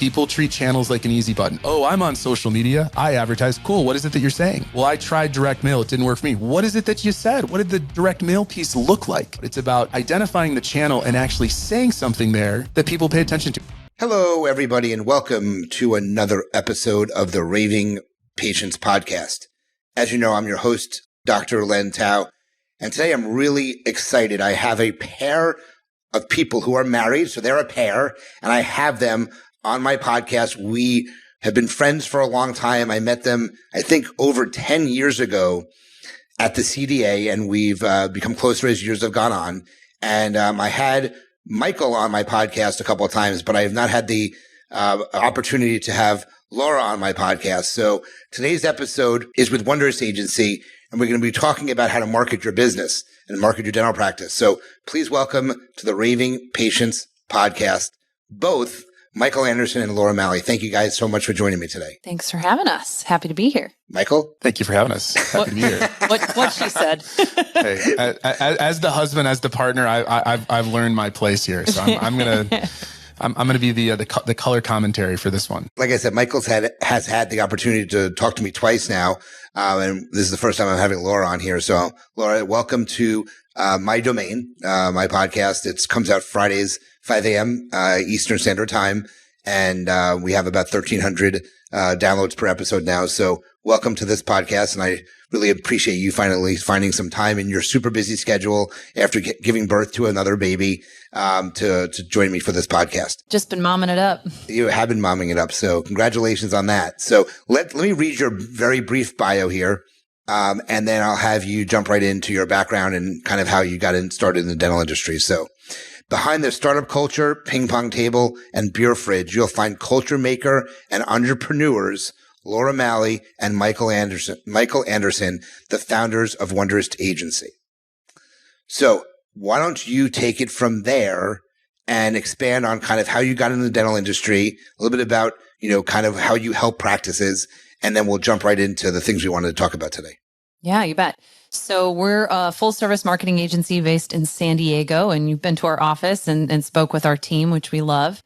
People treat channels like an easy button. Oh, I'm on social media. I advertise. Cool. What is it that you're saying? Well, I tried direct mail. It didn't work for me. What is it that you said? What did the direct mail piece look like? It's about identifying the channel and actually saying something there that people pay attention to. Hello, everybody, and welcome to another episode of the Raving Patients Podcast. As you know, I'm your host, Dr. Len Tao, and today I'm really excited. I have a pair of people who are married, so they're a pair, and I have them on my podcast. We have been friends for a long time. I met them, I think, over 10 years ago at the CDA, and we've become closer as years have gone on. And I had Michael on my podcast a couple of times, but I have not had the opportunity to have Laura on my podcast. So today's episode is with Wonderist Agency, and we're going to be talking about how to market your business and market your dental practice. So please welcome to the Raving Patients Podcast, both Michael Anderson and Laura Maly. Thank you guys so much for joining me today. Thanks for having us. Happy to be here. Michael? Thank you for having us. Happy to be here. What she said. Hey, as the husband, as the partner, I've learned my place here. So I'm gonna be the color commentary for this one. Like I said, Michael's has had the opportunity to talk to me twice now, and this is the first time I'm having Laura on here. So, Laura, welcome to my domain, my podcast. It comes out Fridays, 5 a.m. Eastern Standard Time, and we have about 1,300 downloads per episode now. So, welcome to this podcast, and I really appreciate you finally finding some time in your super busy schedule after giving birth to another baby to join me for this podcast. Just been momming it up. You have been momming it up, so congratulations on that. So let me read your very brief bio here, and then I'll have you jump right into your background and kind of how you got started in the dental industry. So behind the startup culture, ping pong table, and beer fridge, you'll find culture maker and entrepreneurs Laura Maly and Michael Anderson, the founders of Wonderist Agency. So why don't you take it from there and expand on kind of how you got into the dental industry, a little bit about, kind of how you help practices, and then we'll jump right into the things we wanted to talk about today. Yeah, you bet. So we're a full service marketing agency based in San Diego, and you've been to our office and spoke with our team, which we love.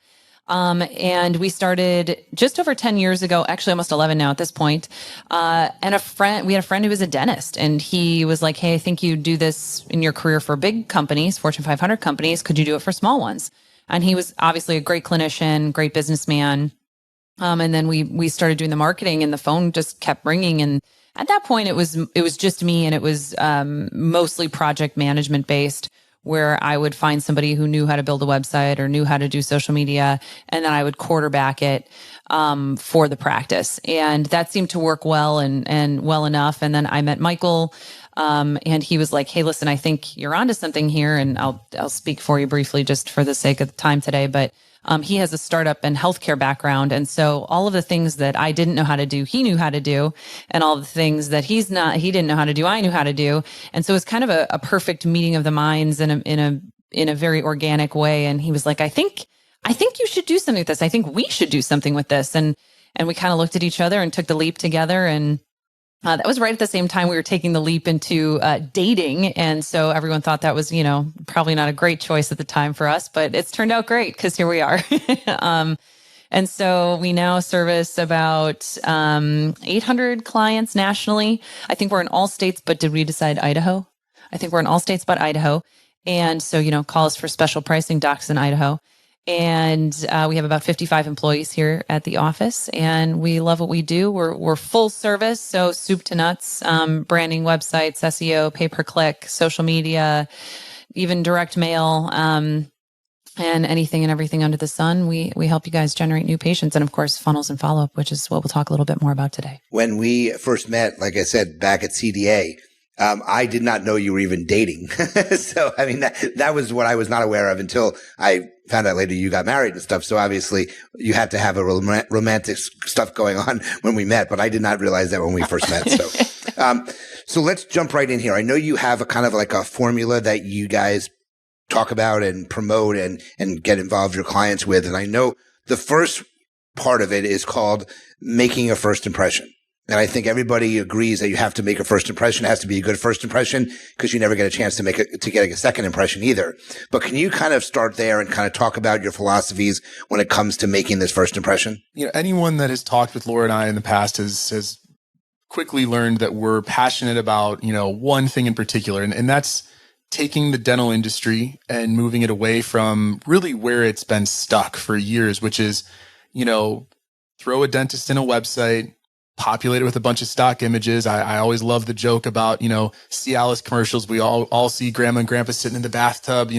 And we started just over 10 years ago, actually almost 11 now at this point. And we had a friend who was a dentist, and he was like, hey, I think you do this in your career for big companies, Fortune 500 companies. Could you do it for small ones? And he was obviously a great clinician, great businessman. And then we started doing the marketing, and the phone just kept ringing. And at that point it was just me, and it was, mostly project management based, where I would find somebody who knew how to build a website or knew how to do social media, and then I would quarterback it for the practice. And that seemed to work well and well enough. And then I met Michael, and he was like, hey, listen, I think you're onto something here. And I'll speak for you briefly just for the sake of the time today. But he has a startup and healthcare background. And so all of the things that I didn't know how to do, he knew how to do. And all the things that he didn't know how to do, I knew how to do. And so it was kind of a perfect meeting of the minds in a very organic way. And he was like, I think you should do something with this. I think we should do something with this. And we kind of looked at each other and took the leap together. And that was right at the same time we were taking the leap into dating. And so everyone thought that was, probably not a great choice at the time for us, but it's turned out great because here we are. And so we now service about 800 clients nationally. I think we're in all states, but did we decide Idaho? I think we're in all states but Idaho. And so, call us for special pricing, docs in Idaho. And we have about 55 employees here at the office, and we love what we do. We're full service, so soup to nuts, branding, websites, SEO, pay-per-click, social media, even direct mail, and anything and everything under the sun. We help you guys generate new patients, and of course, funnels and follow-up, which is what we'll talk a little bit more about today. When we first met, like I said, back at CDA, I did not know you were even dating. So, I mean, that was what I was not aware of until I found out later you got married and stuff. So obviously you had to have a romantic stuff going on when we met, but I did not realize that when we first met. So, so let's jump right in here. I know you have a kind of like a formula that you guys talk about and promote and get involved your clients with. And I know the first part of it is called making a first impression. And I think everybody agrees that you have to make a first impression. It has to be a good first impression because you never get a chance to get a second impression either. But can you kind of start there and kind of talk about your philosophies when it comes to making this first impression? Anyone that has talked with Laura and I in the past has quickly learned that we're passionate about, one thing in particular, and that's taking the dental industry and moving it away from really where it's been stuck for years, which is, throw a dentist in a website, populate it with a bunch of stock images. I always love the joke about, Cialis commercials. We all see grandma and grandpa sitting in the bathtub,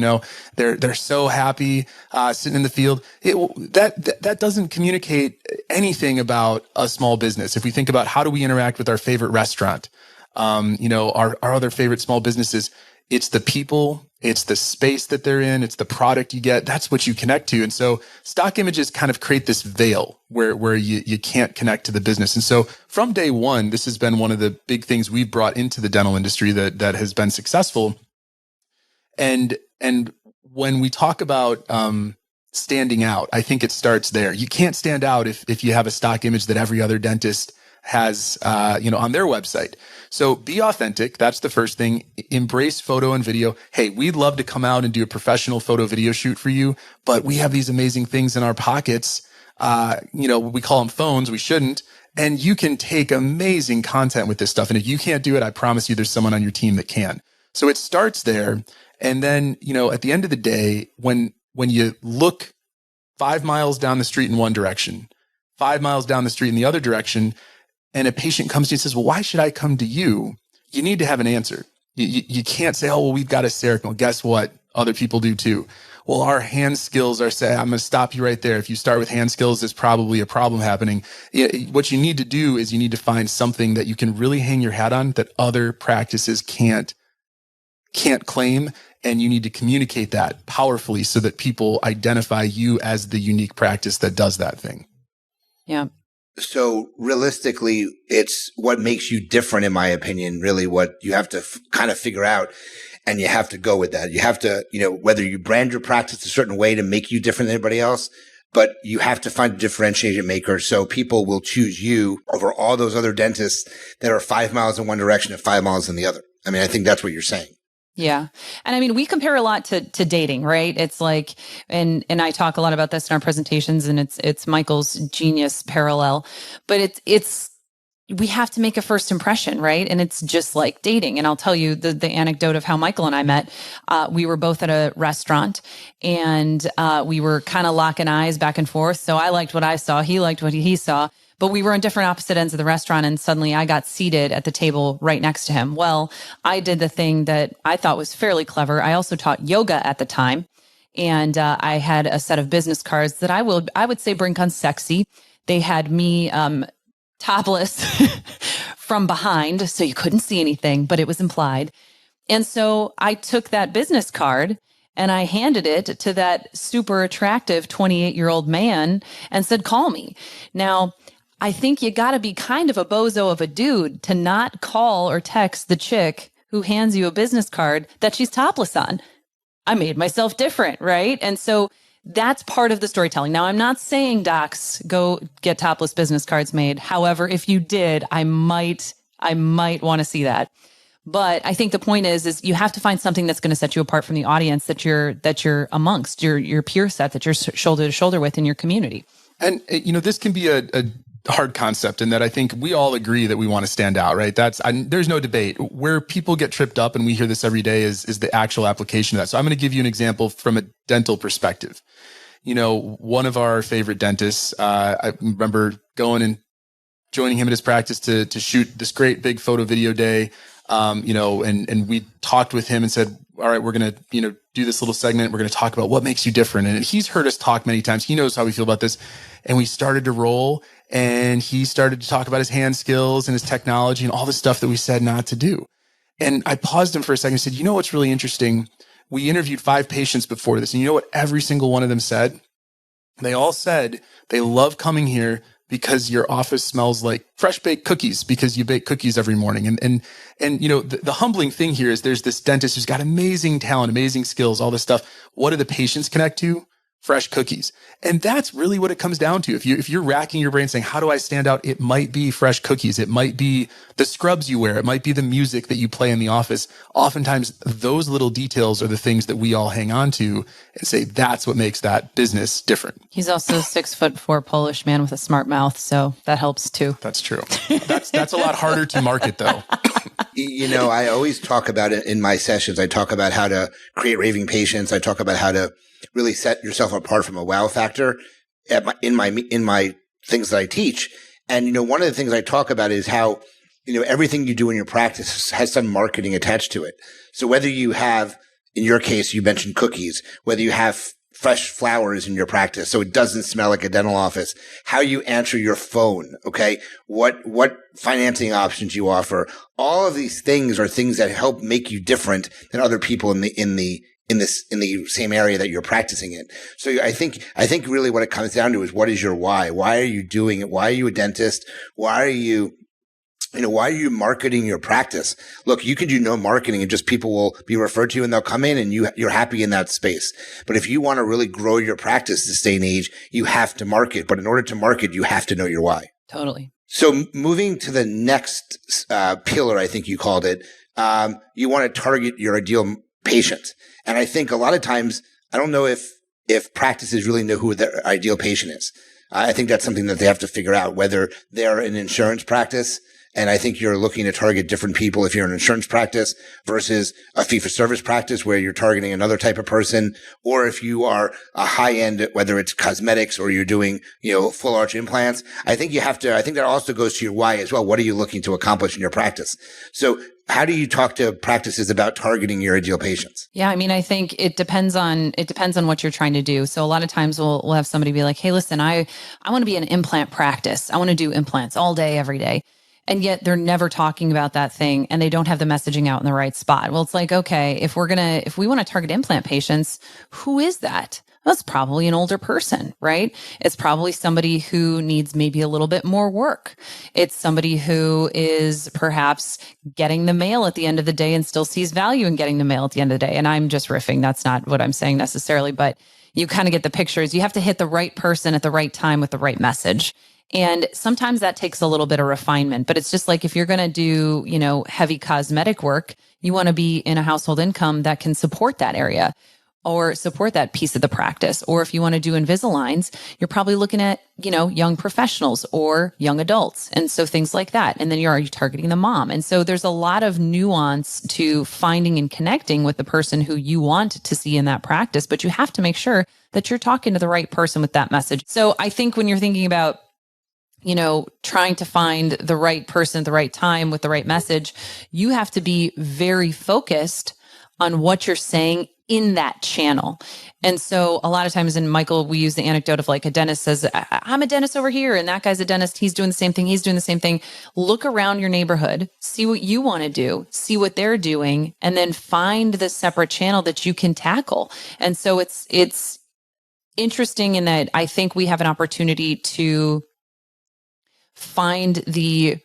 they're so happy, sitting in the field. That doesn't communicate anything about a small business. If we think about how do we interact with our favorite restaurant, our other favorite small businesses, it's the people, it's the space that they're in, it's the product you get. That's what you connect to. And so stock images kind of create this veil where you can't connect to the business. And so from day one, this has been one of the big things we've brought into the dental industry that has been successful. And when we talk about standing out, I think it starts there. You can't stand out if you have a stock image that every other dentist has, on their website. So be authentic. That's the first thing. Embrace photo and video. Hey, we'd love to come out and do a professional photo video shoot for you, but we have these amazing things in our pockets. We call them phones. We shouldn't. And you can take amazing content with this stuff. And if you can't do it, I promise you there's someone on your team that can. So it starts there. And then, at the end of the day, when you look 5 miles down the street in one direction, 5 miles down the street in the other direction, and a patient comes to you and says, well, why should I come to you? You need to have an answer. You can't say, oh, well, we've got a CEREC. Well, guess what? Other people do too. Well, our hand skills are say, I'm going to stop you right there. If you start with hand skills, there's probably a problem happening. What you need to do is you need to find something that you can really hang your hat on that other practices can't claim. And you need to communicate that powerfully so that people identify you as the unique practice that does that thing. Yeah. So realistically, it's what makes you different, in my opinion, really what you have to kind of figure out, and you have to go with that. You have to, whether you brand your practice a certain way to make you different than everybody else, but you have to find a differentiation maker so people will choose you over all those other dentists that are 5 miles in one direction and 5 miles in the other. I mean, I think that's what you're saying. Yeah. And I mean, we compare a lot to dating, right? It's like, and I talk a lot about this in our presentations, and it's Michael's genius parallel, but we have to make a first impression, right? And it's just like dating. And I'll tell you the anecdote of how Michael and I met. We were both at a restaurant, and we were kind of locking eyes back and forth. So I liked what I saw. He liked what he saw. But we were on different opposite ends of the restaurant, and suddenly I got seated at the table right next to him. Well, I did the thing that I thought was fairly clever. I also taught yoga at the time, and I had a set of business cards that I would say bring on sexy. They had me topless from behind, so you couldn't see anything, but it was implied. And so I took that business card and I handed it to that super attractive 28-year-old man and said, call me. Now, I think you got to be kind of a bozo of a dude to not call or text the chick who hands you a business card that she's topless on. I made myself different, right? And so that's part of the storytelling. Now, I'm not saying docs go get topless business cards made. However, if you did, I might want to see that. But I think the point is you have to find something that's going to set you apart from the audience that you're amongst, your peer set, that you're shoulder to shoulder with in your community. And this can be a hard concept in that I think we all agree that we want to stand out, right? There's no debate. Where people get tripped up, and we hear this every day, is the actual application of that. So I'm going to give you an example from a dental perspective. One of our favorite dentists, I remember going and joining him at his practice to shoot this great big photo video day. And we talked with him and said, all right, we're going to, do this little segment. We're going to talk about what makes you different. And he's heard us talk many times. He knows how we feel about this. And we started to roll, and he started to talk about his hand skills and his technology and all the stuff that we said not to do. And I paused him for a second and said, what's really interesting? We interviewed 5 patients before this. And you know what every single one of them said? They all said they love coming here because your office smells like fresh baked cookies because you bake cookies every morning. And the humbling thing here is there's this dentist who's got amazing talent, amazing skills, all this stuff. What do the patients connect to? fresh cookies. And that's really what it comes down to. If you're racking your brain saying, how do I stand out? It might be fresh cookies. It might be the scrubs you wear. It might be the music that you play in the office. Oftentimes, those little details are the things that we all hang on to and say, that's what makes that business different. He's also a 6'4" Polish man with a smart mouth. So that helps too. That's true. That's a lot harder to market though. I always talk about it in my sessions. I talk about how to create raving patients. I talk about how to really set yourself apart from a wow factor in my things that I teach. And, one of the things I talk about is how, everything you do in your practice has some marketing attached to it. So whether you have, in your case, you mentioned cookies, whether you have fresh flowers in your practice so it doesn't smell like a dental office, how you answer your phone, okay? What financing options you offer. All of these things are things that help make you different than other people in the same area that you're practicing in. So I think really what it comes down to is, what is your why? Why are you doing it? Why are you a dentist? Why are you marketing your practice? Look, you can do no marketing and just people will be referred to you and they'll come in and you're happy in that space. But if you want to really grow your practice this day and age, you have to market. But in order to market, you have to know your why. Totally. So moving to the next pillar, I think you called it, you want to target your ideal patient. And I think a lot of times, I don't know if practices really know who their ideal patient is. I think that's something that they have to figure out, whether they're an insurance practice. And I think you're looking to target different people if you're an insurance practice versus a fee-for-service practice where you're targeting another type of person. Or if you are a high-end, whether it's cosmetics or you're doing, full arch implants. I think that also goes to your why as well. What are you looking to accomplish in your practice? So how do you talk to practices about targeting your ideal patients? Yeah, I think it depends on what you're trying to do. So a lot of times we'll have somebody be like, hey, listen, I want to be an implant practice. I want to do implants all day, every day. And yet they're never talking about that thing and they don't have the messaging out in the right spot. Well, it's like, okay, if we want to target implant patients, who is that? That's probably an older person, right? It's probably somebody who needs maybe a little bit more work. It's somebody who is perhaps getting the mail at the end of the day and still sees value in getting the mail at the end of the day. And I'm just riffing. That's not what I'm saying necessarily, but you kind of get the pictures. You have to hit the right person at the right time with the right message. And sometimes that takes a little bit of refinement, but it's just like if you're going to do, heavy cosmetic work, you want to be in a household income that can support that area or support that piece of the practice. Or if you want to do Invisaligns, you're probably looking at, young professionals or young adults. And so things like that. And then are you targeting the mom? And so there's a lot of nuance to finding and connecting with the person who you want to see in that practice, but you have to make sure that you're talking to the right person with that message. So I think when you're thinking about trying to find the right person at the right time with the right message, you have to be very focused on what you're saying in that channel. And so a lot of times, and Michael, we use the anecdote of like a dentist says, I'm a dentist over here, and that guy's a dentist. He's doing the same thing. He's doing the same thing. Look around your neighborhood, see what you want to do, see what they're doing, and then find the separate channel that you can tackle. And so it's interesting in that I think we have an opportunity to find the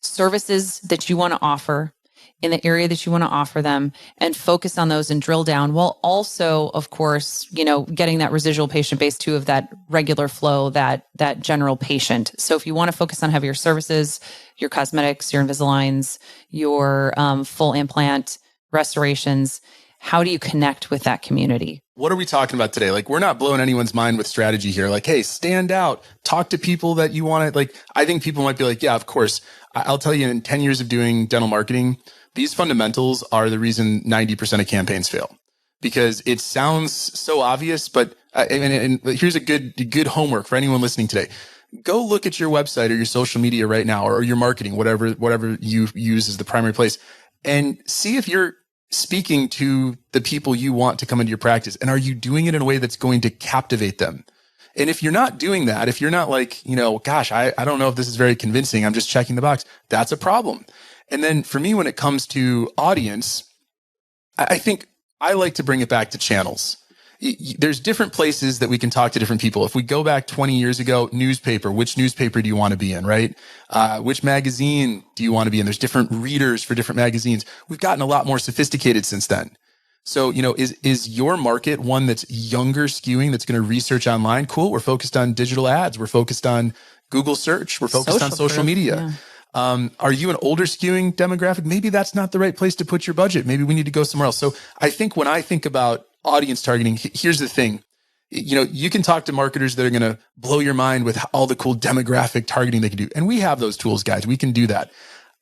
services that you want to offer in the area that you want to offer them and focus on those and drill down, while also, of course, getting that residual patient base too of that regular flow, that general patient. So if you want to focus on heavier services, your cosmetics, your Invisaligns, your full implant restorations, how do you connect with that community? What are we talking about today? Like, we're not blowing anyone's mind with strategy here. Like, hey, stand out, talk to people that you want to, I think people might be like, yeah, of course. I'll tell you, in 10 years of doing dental marketing, these fundamentals are the reason 90% of campaigns fail, because it sounds so obvious, but and here's a good homework for anyone listening today. Go look at your website or your social media right now, or your marketing, whatever you use as the primary place, and see if you're speaking to the people you want to come into your practice. And are you doing it in a way that's going to captivate them? And if you're not doing that, if you're not like, gosh, I don't know if this is very convincing, I'm just checking the box, that's a problem. And then for me, when it comes to audience, I think I like to bring it back to channels. There's different places that we can talk to different people. If we go back 20 years ago, newspaper, which newspaper do you want to be in, right? Which magazine do you want to be in? There's different readers for different magazines. We've gotten a lot more sophisticated since then. So, is your market one that's younger skewing, that's going to research online? Cool. We're focused on digital ads. We're focused on Google search. We're focused on social media. Yeah. Are you an older skewing demographic? Maybe that's not the right place to put your budget. Maybe we need to go somewhere else. So I think when I think about audience targeting, here's the thing. You can talk to marketers that are going to blow your mind with all the cool demographic targeting they can do. And we have those tools, guys. We can do that.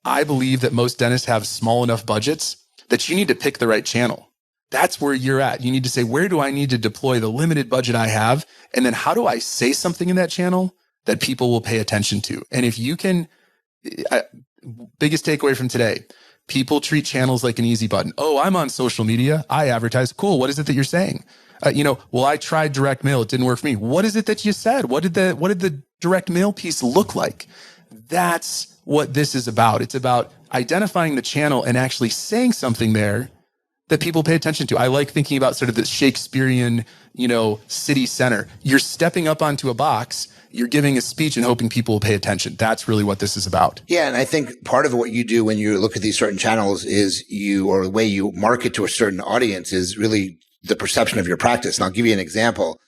I believe that most dentists have small enough budgets that you need to pick the right channel. That's where you're at. You need to say, where do I need to deploy the limited budget I have? And then how do I say something in that channel that people will pay attention to? And if you can, biggest takeaway from today, people treat channels like an easy button. Oh, I'm on social media. I advertise. Cool. What is it that you're saying? Well, I tried direct mail. It didn't work for me. What is it that you said? What did the direct mail piece look like? That's what this is about. It's about identifying the channel and actually saying something there that people pay attention to. I like thinking about sort of the Shakespearean, city center. You're stepping up onto a box, you're giving a speech and hoping people will pay attention. That's really what this is about. Yeah. And I think part of what you do when you look at these certain channels is or the way you market to a certain audience is really the perception of your practice. And I'll give you an example.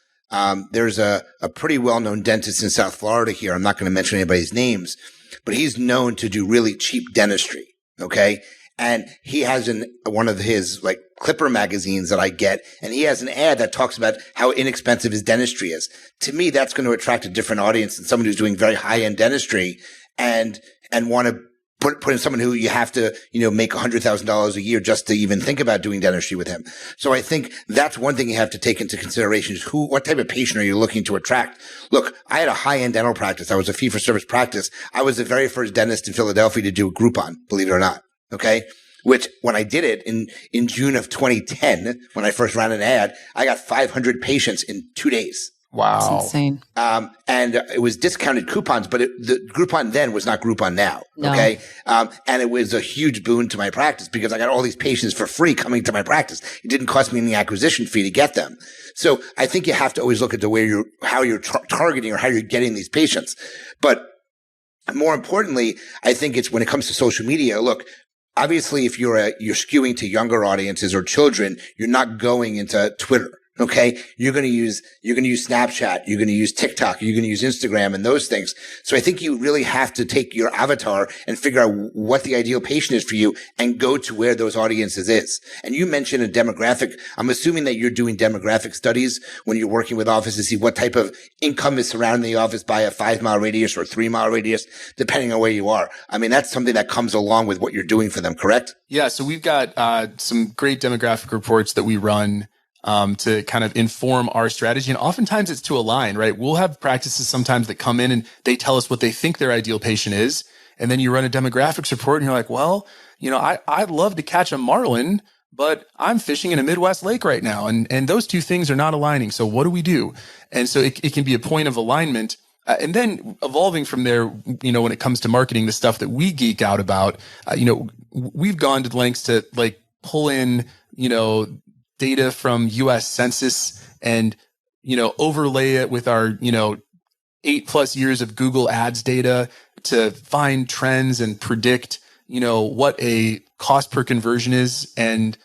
There's a pretty well-known dentist in South Florida here. I'm not going to mention anybody's names, but he's known to do really cheap dentistry. Okay. And he has one of his Clipper magazines that I get, and he has an ad that talks about how inexpensive his dentistry is. To me, that's going to attract a different audience than someone who's doing very high-end dentistry and want to put in someone who you have to, make $100,000 a year just to even think about doing dentistry with him. So I think that's one thing you have to take into consideration is what type of patient are you looking to attract? Look, I had a high-end dental practice. I was a fee-for-service practice. I was the very first dentist in Philadelphia to do a Groupon, believe it or not. Okay. Which when I did it in June of 2010, when I first ran an ad, I got 500 patients in 2 days. Wow. That's insane. And it was discounted coupons, but the Groupon then was not Groupon now. No. Okay. And it was a huge boon to my practice because I got all these patients for free coming to my practice. It didn't cost me any acquisition fee to get them. So I think you have to always look at how you're targeting or how you're getting these patients. But more importantly, I think it's when it comes to social media, look, obviously, if you're skewing to younger audiences or children, you're not going into Twitter. Okay. You're going to use Snapchat. You're going to use TikTok. You're going to use Instagram and those things. So I think you really have to take your avatar and figure out what the ideal patient is for you and go to where those audiences is. And you mentioned a demographic. I'm assuming that you're doing demographic studies when you're working with offices to see what type of income is surrounding the office by a 5-mile radius or a 3-mile radius, depending on where you are. I mean, that's something that comes along with what you're doing for them, correct? Yeah. So we've got some great demographic reports that we run to kind of inform our strategy. And oftentimes it's to align, right? We'll have practices sometimes that come in and they tell us what they think their ideal patient is. And then you run a demographics report and you're like, well, I'd love to catch a marlin, but I'm fishing in a Midwest lake right now. And those two things are not aligning. So what do we do? And so it can be a point of alignment. And then evolving from there, when it comes to marketing, the stuff that we geek out about, we've gone to lengths to pull in, data from US Census and, overlay it with our, 8+ years of Google Ads data to find trends and predict, what a cost per conversion is and,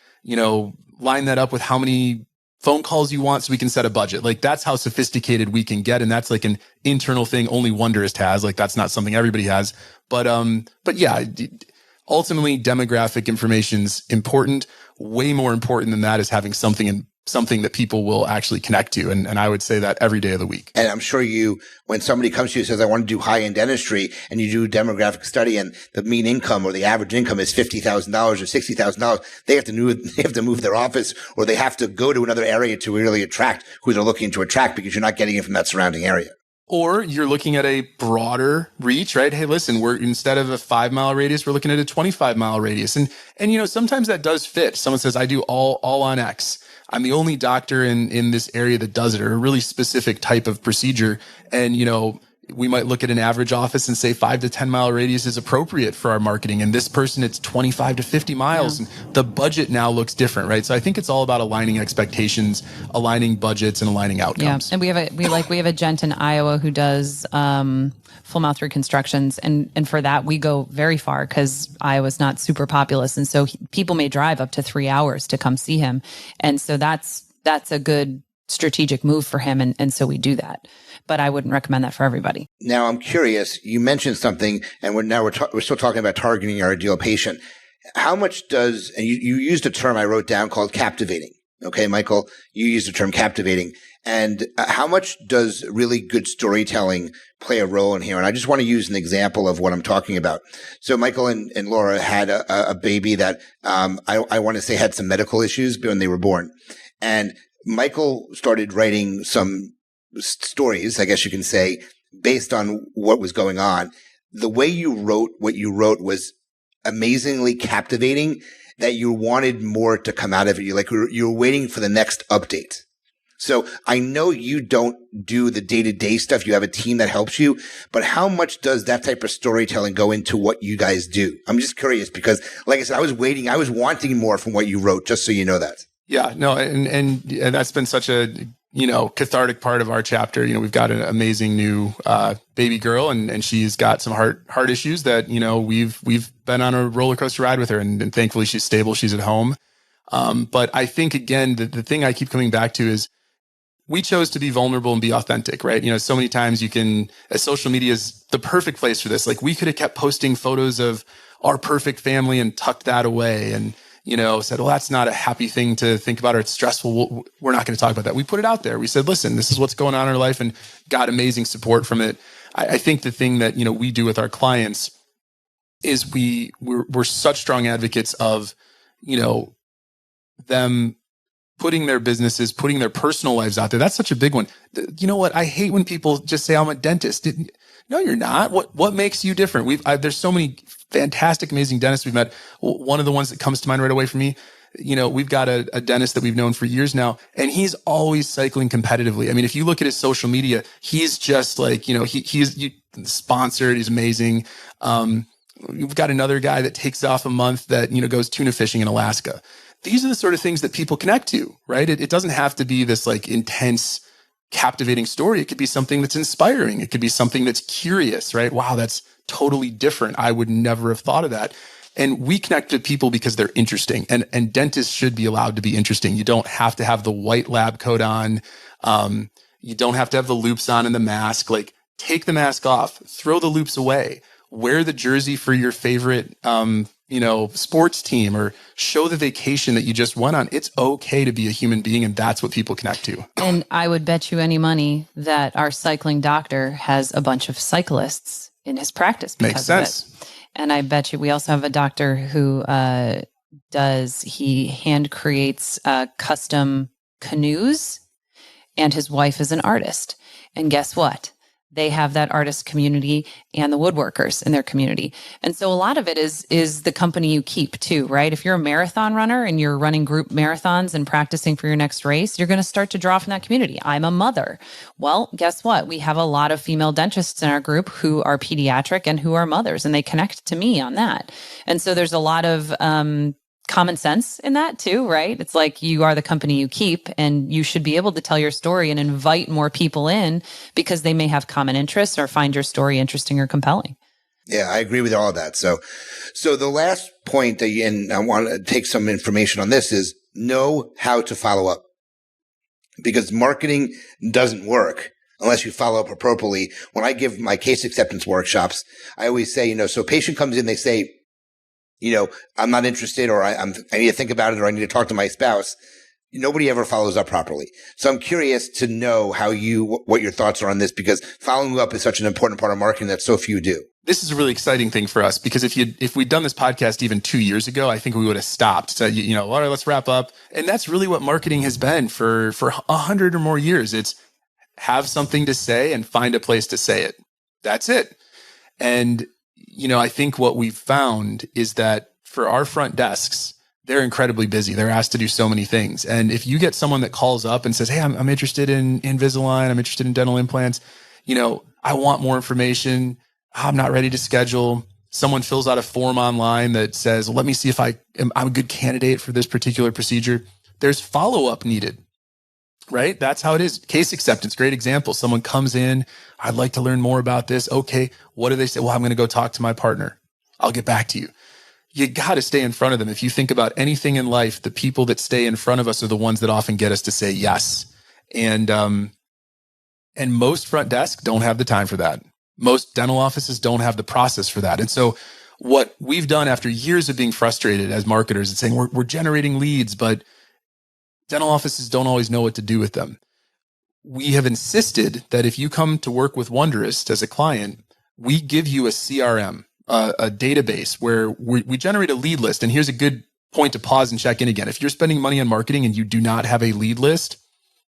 line that up with how many phone calls you want so we can set a budget. That's how sophisticated we can get. And that's an internal thing only Wonderist has. That's not something everybody has. But yeah, ultimately demographic information's important. Way more important than that is having something that people will actually connect to. And I would say that every day of the week. And I'm sure when somebody comes to you and says, I want to do high-end dentistry, and you do demographic study and the mean income or the average income is $50,000 or $60,000, they have to move their office or they have to go to another area to really attract who they're looking to attract because you're not getting it from that surrounding area. Or you're looking at a broader reach, right? Hey, listen, we're instead of a 5-mile radius, we're looking at a 25-mile radius. And sometimes that does fit. Someone says, I do all on X. I'm the only doctor in this area that does it, or a really specific type of procedure. And, we might look at an average office and say 5 to 10 mile radius is appropriate for our marketing. And this person, it's 25 to 50 miles. And the budget now looks different, right? So I think it's all about aligning expectations, aligning budgets, and aligning outcomes. Yeah. And we have a gent in Iowa who does full mouth reconstructions. And for that, we go very far because Iowa's not super populous. And so people may drive up to 3 hours to come see him. And so that's a good strategic move for him. And so we do that. But I wouldn't recommend that for everybody. Now, I'm curious, you mentioned something, and we're still talking about targeting our ideal patient. How much does, and you used a term I wrote down called captivating. Okay, Michael, you used the term captivating. And how much does really good storytelling play a role in here? And I just want to use an example of what I'm talking about. So Michael and Laura had a baby that I want to say had some medical issues when they were born. And Michael started writing some stories, I guess you can say, based on what was going on. The way you wrote what you wrote was amazingly captivating that you wanted more to come out of it. You were waiting for the next update. So I know you don't do the day-to-day stuff. You have a team that helps you, but how much does that type of storytelling go into what you guys do? I'm just curious because, like I said, I was wanting more from what you wrote, just so you know that. Yeah, no, and that's been such a, cathartic part of our chapter. We've got an amazing new baby girl, and she's got some heart issues that, we've been on a roller coaster ride with her, and thankfully she's stable. She's at home. But I think, again, the thing I keep coming back to is we chose to be vulnerable and be authentic, right? So many times social media is the perfect place for this. Like, we could have kept posting photos of our perfect family and tucked that away and, said, well, that's not a happy thing to think about, or it's stressful. We're not going to talk about that. We put it out there. We said, listen, this is what's going on in our life, and got amazing support from it. I think the thing that, we do with our clients is we're such strong advocates of, them putting their businesses, putting their personal lives out there. That's such a big one. You know what? I hate when people just say, I'm a dentist. No, you're not. What makes you different? There's so many fantastic, amazing dentists we've met. One of the ones that comes to mind right away for me, we've got a dentist that we've known for years now, and he's always cycling competitively. I mean, if you look at his social media, he's just like, he's sponsored. He's amazing. We've got another guy that takes off a month that, goes tuna fishing in Alaska. These are the sort of things that people connect to, right? It doesn't have to be this like intense, captivating story. It could be something that's inspiring. It could be something that's curious, right? Wow, that's totally different. I would never have thought of that. And we connect to people because they're interesting. And dentists should be allowed to be interesting. You don't have to have the white lab coat on. You don't have to have the loops on and the mask. Like, take the mask off, throw the loops away, wear the jersey for your favorite, sports team, or show the vacation that you just went on. It's okay to be a human being, and that's what people connect to. And I would bet you any money that our cycling doctor has a bunch of cyclists in his practice because of it. And I bet you we also have a doctor who he hand creates custom canoes, and his wife is an artist. And guess what? They have that artist community and the woodworkers in their community. And so a lot of it is the company you keep too, right? If you're a marathon runner and you're running group marathons and practicing for your next race, you're going to start to draw from that community. I'm a mother. Well, guess what? We have a lot of female dentists in our group who are pediatric and who are mothers, and they connect to me on that. And so there's a lot of common sense in that too, right? It's like, you are the company you keep, and you should be able to tell your story and invite more people in because they may have common interests or find your story interesting or compelling. Yeah, I agree with all of that. So the last point and I want to take some information on this, is know how to follow up, because marketing doesn't work unless you follow up appropriately. When I give my case acceptance workshops, I always say, so a patient comes in, they say, I'm not interested, or I need to think about it, or I need to talk to my spouse. Nobody ever follows up properly. So I'm curious to know what your thoughts are on this, because following up is such an important part of marketing that so few do. This is a really exciting thing for us, because if we'd done this podcast even 2 years ago, I think we would have stopped. So, all right, let's wrap up. And that's really what marketing has been for 100 or more years. It's have something to say and find a place to say it. That's it. And I think what we've found is that for our front desks, they're incredibly busy. They're asked to do so many things. And if you get someone that calls up and says, hey, I'm interested in Invisalign, I'm interested in dental implants, I want more information. I'm not ready to schedule. Someone fills out a form online that says, let me see if I'm a good candidate for this particular procedure. There's follow-up needed, right? That's how it is. Case acceptance, great example. Someone comes in, I'd like to learn more about this. Okay, what do they say? Well, I'm going to go talk to my partner. I'll get back to you. You got to stay in front of them. If you think about anything in life, the people that stay in front of us are the ones that often get us to say yes. And most front desks don't have the time for that. Most dental offices don't have the process for that. And so what we've done after years of being frustrated as marketers and saying we're generating leads, but dental offices don't always know what to do with them. We have insisted that if you come to work with Wonderist as a client, we give you a CRM, a database where we generate a lead list. And here's a good point to pause and check in again. If you're spending money on marketing and you do not have a lead list,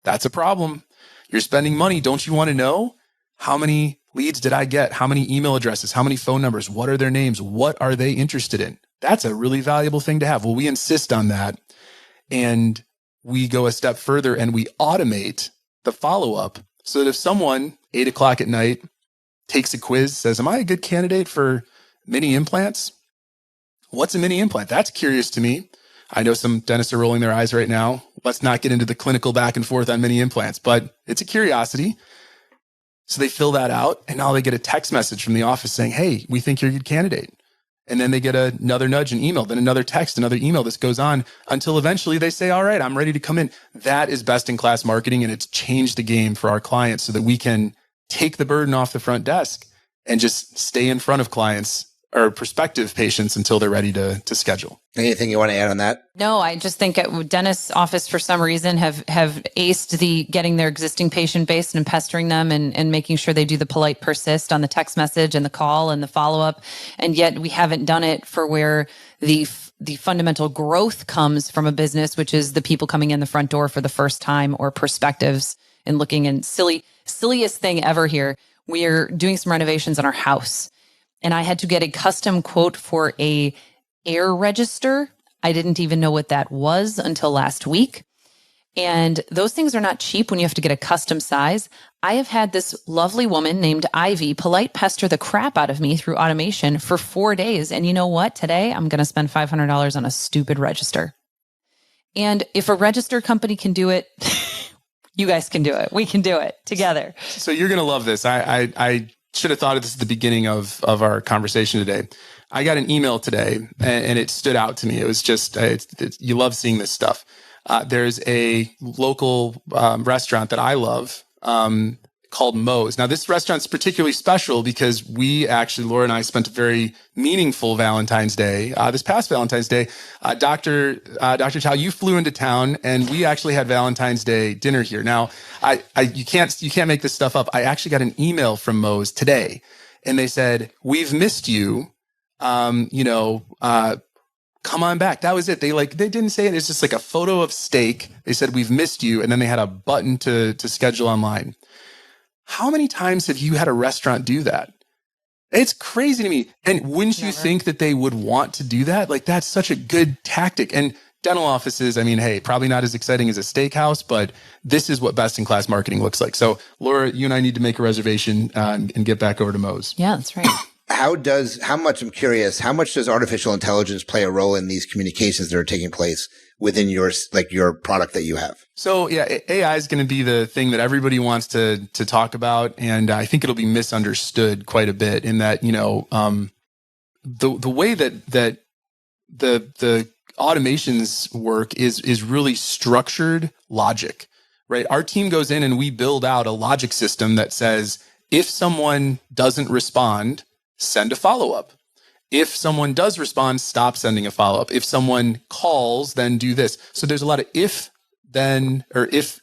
that's a problem. You're spending money. Don't you want to know how many leads did I get? How many email addresses? How many phone numbers? What are their names? What are they interested in? That's a really valuable thing to have. Well, we insist on that. And we go a step further and we automate the follow-up so that if someone 8:00 at night takes a quiz, says, am I a good candidate for mini implants? What's a mini implant? That's curious to me. I know some dentists are rolling their eyes right now. Let's not get into the clinical back and forth on mini implants, but it's a curiosity. So they fill that out and now they get a text message from the office saying, hey, we think you're a good candidate. And then they get another nudge and email, then another text, another email. This goes on until eventually they say, all right, I'm ready to come in. That is best in class marketing. And it's changed the game for our clients so that we can take the burden off the front desk and just stay in front of clients or prospective patients until they're ready to schedule. Anything you want to add on that? No, I just think at dentist's office for some reason have aced the getting their existing patient base and pestering them and making sure they do the polite persist on the text message and the call and the follow-up. And yet we haven't done it for where the fundamental growth comes from a business, which is the people coming in the front door for the first time or perspectives and looking. And silliest thing ever here, we are doing some renovations on our house. And I had to get a custom quote for a air register. I didn't even know what that was until last week. And those things are not cheap when you have to get a custom size. I have had this lovely woman named Ivy polite pester the crap out of me through automation for 4 days. And you know what? Today, I'm going to spend $500 on a stupid register. And if a register company can do it, you guys can do it. We can do it together. So you're going to love this. I should have thought of this at the beginning of our conversation today. I got an email today and it stood out to me. It was just, you love seeing this stuff. There's a local restaurant that I love called Mo's. Now, this restaurant's particularly special because we actually, Laura and I, spent a very meaningful Valentine's Day. This past Valentine's Day, Dr. Chow, you flew into town and we actually had Valentine's Day dinner here. Now, you can't make this stuff up. I actually got an email from Mo's today and they said, we've missed you. Come on back. That was it. They didn't say it. It's just like a photo of steak. They said, we've missed you. And then they had a button to schedule online. How many times have you had a restaurant do that? It's crazy to me. And wouldn't you think that they would want to do that? Like, that's such a good tactic. And dental offices, I mean, hey, probably not as exciting as a steakhouse, but this is what best in class marketing looks like. So Laura, you and I need to make a reservation and get back over to Mo's. Yeah, that's right. How much does artificial intelligence play a role in these communications that are taking place within your product that you have? So yeah, AI is going to be the thing that everybody wants to talk about. And I think it'll be misunderstood quite a bit in that, the way that the automations work is really structured logic, right? Our team goes in and we build out a logic system that says, if someone doesn't respond, send a follow-up. If someone does respond, stop sending a follow-up. If someone calls, then do this. So there's a lot of if then, or if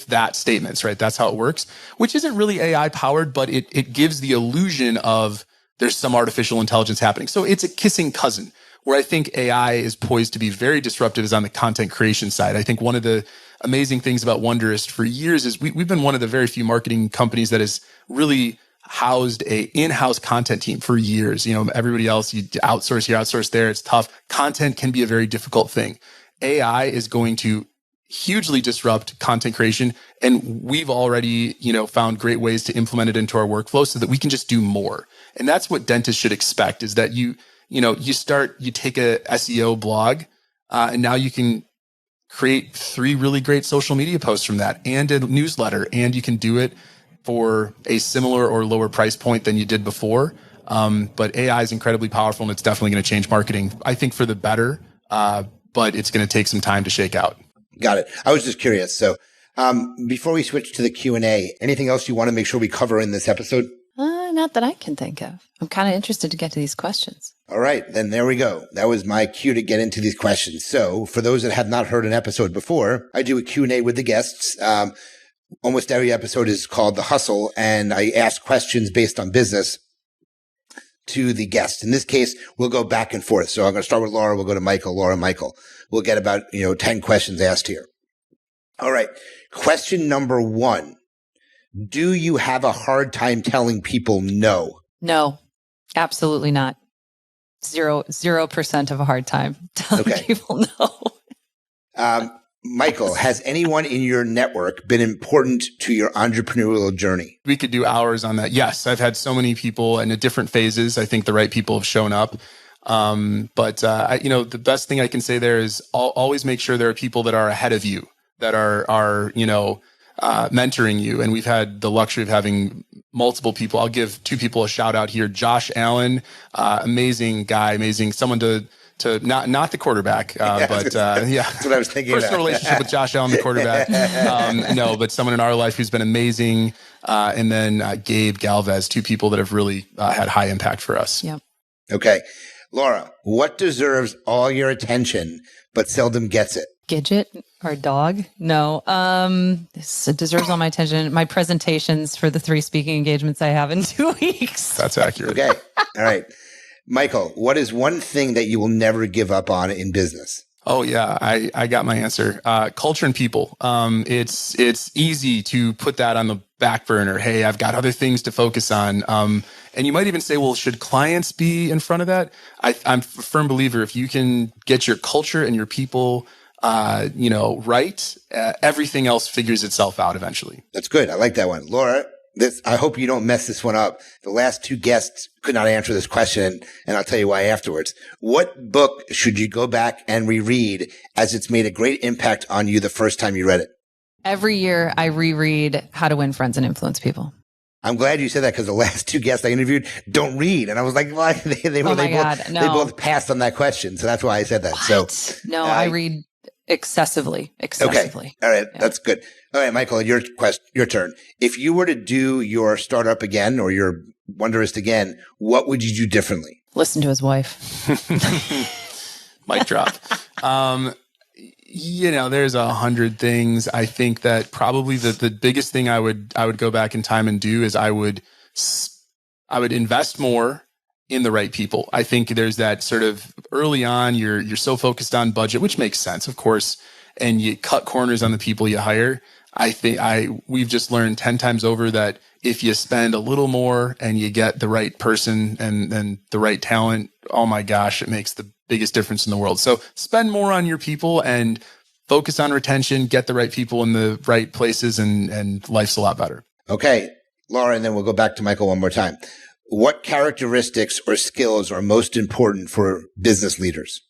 that statements, right? That's how it works, which isn't really AI powered, but it gives the illusion of there's some artificial intelligence happening. So it's a kissing cousin. Where I think AI is poised to be very disruptive is on the content creation side. I think one of the amazing things about Wonderist for years is we've been one of the very few marketing companies that has really housed a in-house content team for years. Everybody else, you outsource here, outsource there. It's tough. Content can be a very difficult thing. AI is going to hugely disrupt content creation. And we've already, found great ways to implement it into our workflow so that we can just do more. And that's what dentists should expect, is that you take a SEO blog, and now you can create 3 really great social media posts from that and a newsletter, and you can do it for a similar or lower price point than you did before. But AI is incredibly powerful, and it's definitely going to change marketing, I think, for the better. But it's going to take some time to shake out. Got it. I was just curious. So before we switch to the Q&A, anything else you want to make sure we cover in this episode? Not that I can think of. I'm kind of interested to get to these questions. All right, then there we go. That was my cue to get into these questions. So for those that have not heard an episode before, I do a Q&A with the guests. Almost every episode is called The Hustle, and I ask questions based on business to the guest. In this case, we'll go back and forth. So I'm going to start with Laura. We'll go to Michael, Laura, Michael. We'll get about, 10 questions asked here. All right. Question number 1. Do you have a hard time telling people no? No, absolutely not. 0% of a hard time telling people no. Michael, has anyone in your network been important to your entrepreneurial journey? We could do hours on that. Yes, I've had so many people, and at different phases, I think the right people have shown up. But the best thing I can say there is always make sure there are people that are ahead of you, that are mentoring you. And we've had the luxury of having multiple people. I'll give 2 people a shout out here. Josh Allen, amazing guy, amazing someone to not the quarterback, but that's what I was thinking. Personal relationship with Josh Allen, the quarterback. No, but someone in our life who's been amazing. And then Gabe Galvez, 2 people that have really had high impact for us. Yep. Okay. Laura, what deserves all your attention but seldom gets it? Gidget, our dog? No. This deserves all my attention. My presentations for the 3 speaking engagements I have in 2 weeks. That's accurate. Okay. All right. Michael, what is one thing that you will never give up on in business? Oh yeah, I got my answer. Culture and people. It's easy to put that on the back burner. Hey, I've got other things to focus on. And you might even say, well, should clients be in front of that? I'm a firm believer, if you can get your culture and your people right, everything else figures itself out eventually. That's good. I like that one. Laura, I hope you don't mess this one up. The last 2 guests could not answer this question, and I'll tell you why afterwards. What book should you go back and reread as it's made a great impact on you the first time you read it? Every year I reread How to Win Friends and Influence People. I'm glad you said that, because the last 2 guests I interviewed don't read. And I was like, well, they both passed on that question. So that's why I said that. What? So no, I read excessively. Okay. All right. Yeah. That's good. All right, Michael, your turn. If you were to do your startup again or your Wonderist again, what would you do differently? Listen to his wife. Mic drop. There's 100 things. I think that probably the biggest thing I would go back in time and do is I would invest more in the right people. I think there's that sort of early on, you're so focused on budget, which makes sense, of course, and you cut corners on the people you hire. I think we've just learned 10 times over that if you spend a little more and you get the right person and the right talent, oh my gosh, it makes the biggest difference in the world. So spend more on your people and focus on retention, get the right people in the right places, and life's a lot better. Okay, Laura, and then we'll go back to Michael one more time. What characteristics or skills are most important for business leaders?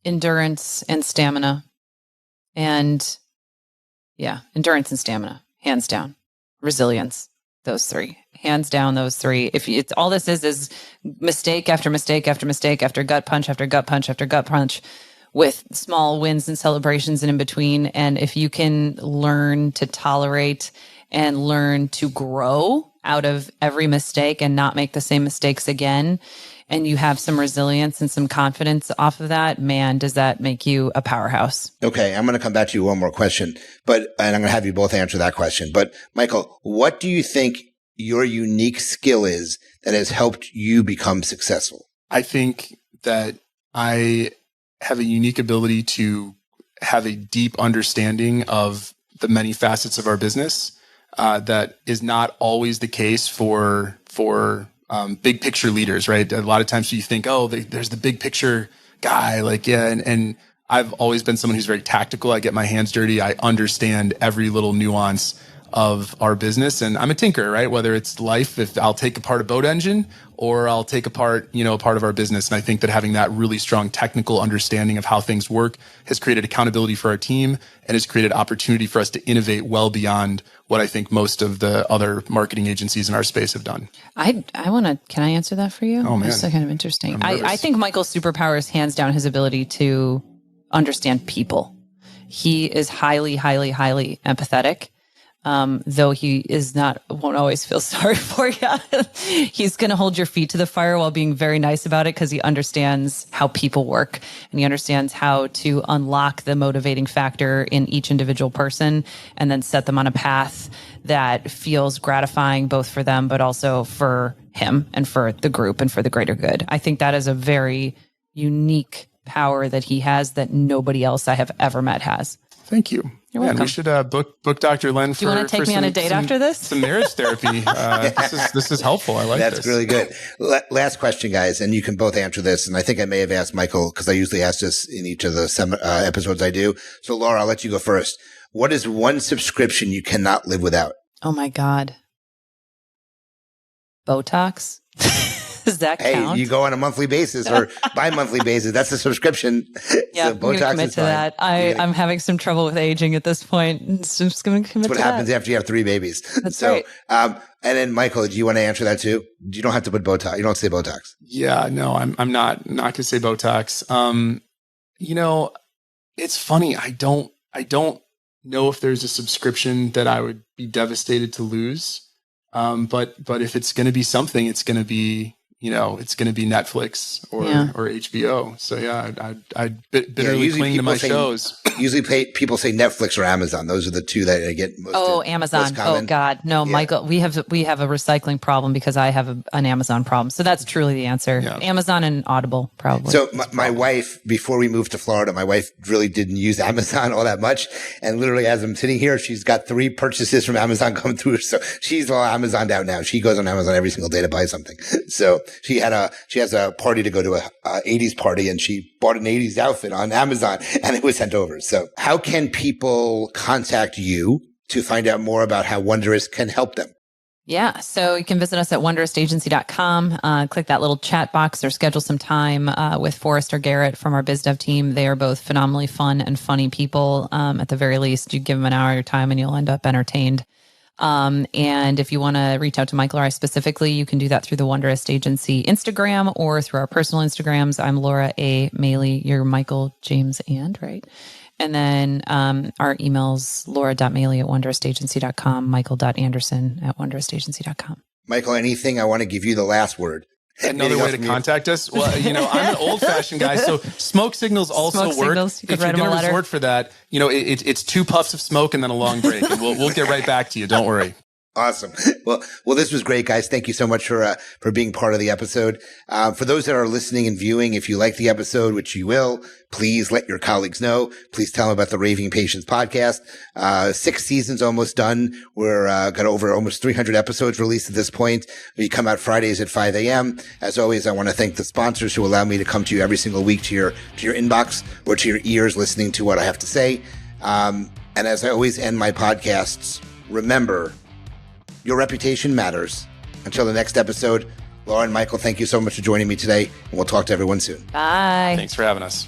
Endurance and stamina. Endurance and stamina, hands down. Resilience, those 3, hands down, those 3. If it's all this is mistake after mistake after mistake after gut punch after gut punch after gut punch, with small wins and celebrations and in between. And if you can learn to tolerate and learn to grow out of every mistake and not make the same mistakes again, and you have some resilience and some confidence off of that, man, does that make you a powerhouse. Okay, I'm going to come back to you one more question, and I'm going to have you both answer that question. But Michael, what do you think your unique skill is that has helped you become successful? I think that I have a unique ability to have a deep understanding of the many facets of our business. That is not always the case for big picture leaders, right? A lot of times you think, there's the big picture guy, and I've always been someone who's very tactical. I get my hands dirty. I understand every little nuance of our business. And I'm a tinker, right? Whether it's life, if I'll take apart a boat engine or I'll take apart, a part of our business. And I think that having that really strong technical understanding of how things work has created accountability for our team and has created opportunity for us to innovate well beyond what I think most of the other marketing agencies in our space have done. Can I answer that for you? Oh, man. That's kind of interesting. I think Michael's superpower is hands down his ability to understand people. He is highly, highly, highly empathetic. Though he won't always feel sorry for you. He's going to hold your feet to the fire while being very nice about it because he understands how people work and he understands how to unlock the motivating factor in each individual person and then set them on a path that feels gratifying both for them, but also for him and for the group and for the greater good. I think that is a very unique power that he has that nobody else I have ever met has. Thank you. You're welcome. We should book Dr. Len for. Do you want to take me on a date after this? Some marriage therapy. This is helpful. I like That's this. really good. Last question, guys, and you can both answer this. And I think I may have asked Michael because I usually ask this in each of the episodes I do. So, Laura, I'll let you go first. What is one subscription you cannot live without? Oh my God. Botox? Does that count? Hey, you go on a monthly basis or bi-monthly basis. That's a subscription. Yeah, so I'm going to commit to that. I'm having some trouble with aging at this point. So I'm just going to commit to that. That's what happens after you have 3 babies. That's right. And then Michael, do you want to answer that too? You don't have to put Botox. You don't say Botox. Yeah, no, I'm not going to say Botox. It's funny. I don't know if there's a subscription that I would be devastated to lose. But if it's going to be something, it's going to be, it's going to be Netflix or HBO. So yeah, I'd bitterly cling to my shows. Usually people say Netflix or Amazon. Those are the two that I get most. Amazon. Most common. Oh God. No, yeah. Michael, we have a recycling problem because I have an Amazon problem. So that's truly the answer. Yeah. Amazon and Audible probably. So my wife, before we moved to Florida, my wife really didn't use Amazon all that much. And literally as I'm sitting here, she's got 3 purchases from Amazon come through. So she's all Amazoned out now. She goes on Amazon every single day to buy something. So she has a party to go to, a 80s party, and she bought an 80s outfit on Amazon and it was sent over. So how can people contact you to find out more about how Wonderist can help them? Yeah. So you can visit us at wonderistagency.com, click that little chat box or schedule some time with Forrest or Garrett from our biz dev team. They are both phenomenally fun and funny people. At the very least, you give them an hour of your time and you'll end up entertained. And if you want to reach out to Michael or I specifically, you can do that through the Wonderist Agency Instagram or through our personal Instagrams. I'm Laura A. Maly. You're Michael James and, right? And then our emails, laura.maly@wonderistagency.com, michael.anderson@wonderistagency.com. Michael, anything? I want to give you the last word. Another way to contact us? Well, I'm an old-fashioned guy, so smoke signals also work. You could write them a letter. Resort for that, it's 2 puffs of smoke and then a long break, and we'll get right back to you. Don't worry. Awesome. Well, this was great, guys. Thank you so much for being part of the episode. For those that are listening and viewing, if you like the episode, which you will, please let your colleagues know. Please tell them about the Raving Patients podcast. 6 seasons almost done. We're got over almost 300 episodes released at this point. We come out Fridays at 5 a.m. As always, I want to thank the sponsors who allow me to come to you every single week to your inbox or to your ears listening to what I have to say. And as I always end my podcasts, remember, your reputation matters. Until the next episode, Laura and Michael, thank you so much for joining me today, and we'll talk to everyone soon. Bye. Thanks for having us.